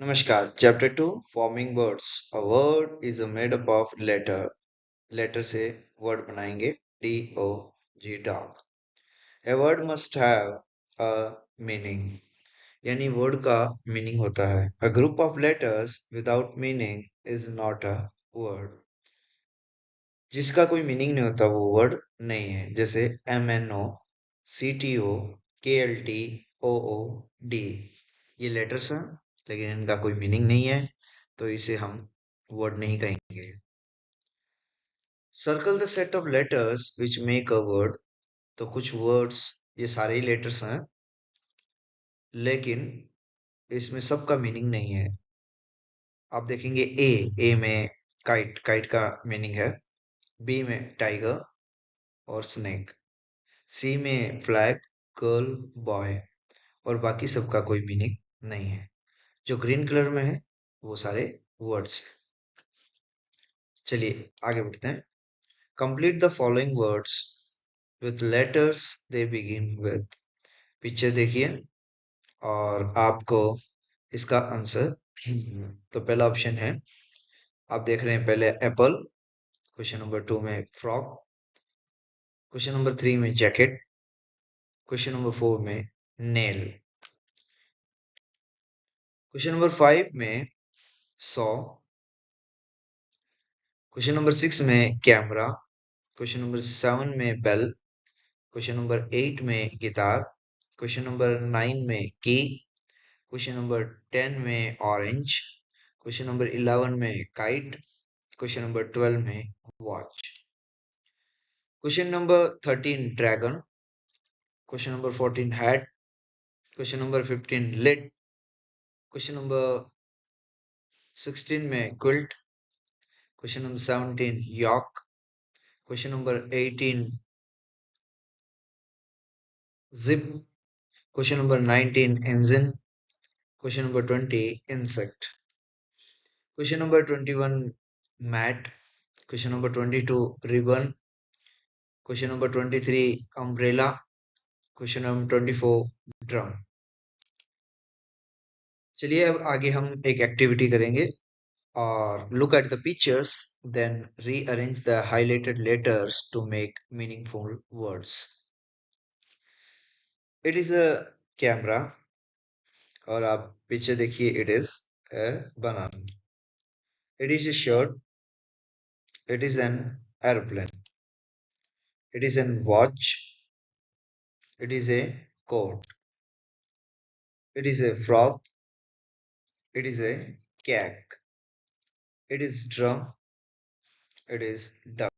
नमस्कार। Chapter 2 forming words. A word is made up of letter से word बनाएंगे। D O G dog. A word must have a meaning, यानी word का meaning होता है। A group of letters without meaning is not a word. जिसका कोई meaning नहीं होता वो वर्ड नहीं है। जैसे MNO, CTO, KLT, OO, D। ये लेटर्स हैं लेकिन इनका कोई मीनिंग नहीं है, तो इसे हम वर्ड नहीं कहेंगे। Circle the set of letters which make a word. तो कुछ वर्ड्स, ये सारे ही लेटर्स हैं लेकिन इसमें सबका मीनिंग नहीं है। आप देखेंगे ए में काइट, काइट का मीनिंग है। बी में टाइगर और स्नेक। सी में फ्लैग, गर्ल, बॉय। और बाकी सबका कोई मीनिंग नहीं है। जो ग्रीन कलर में है वो सारे वर्ड्स हैं। चलिए आगे बढ़ते हैं। Complete the following words with letters they begin with. Picture देखिए और आपको इसका आंसर, तो पहला ऑप्शन है, आप देख रहे हैं पहले एप्पल, क्वेश्चन नंबर 2 में फ्रॉक, क्वेश्चन नंबर 3 में जैकेट, क्वेश्चन नंबर 4 में नेल, क्वेश्चन नंबर 5 में सॉ, क्वेश्चन नंबर 6 में कैमरा, क्वेश्चन नंबर 7 में बेल, क्वेश्चन नंबर 8 में गिटार, क्वेश्चन नंबर 9 में की, क्वेश्चन नंबर 10 में ऑरेंज, क्वेश्चन नंबर 11 में काइट, क्वेश्चन नंबर 12 में watch, question number 13 dragon, question number 14 hat, question number 15 lid, question number 16 में quilt, question number 17 yak, question number 18 zip, question number 19 engine, question number 20 insect, question number 21 mat, question number 22 ribbon, question number 23 umbrella, question number 24 drum। चलिए अब आगे हम एक activity करेंगे और look at the pictures, then rearrange the highlighted letters to make meaningful words. It is a camera और आप पीछे देखिए, it is a banana. It is a shirt. It is an airplane. It is an watch. It is a coat. It is a frog. It is a cat. It is drum. It is duck.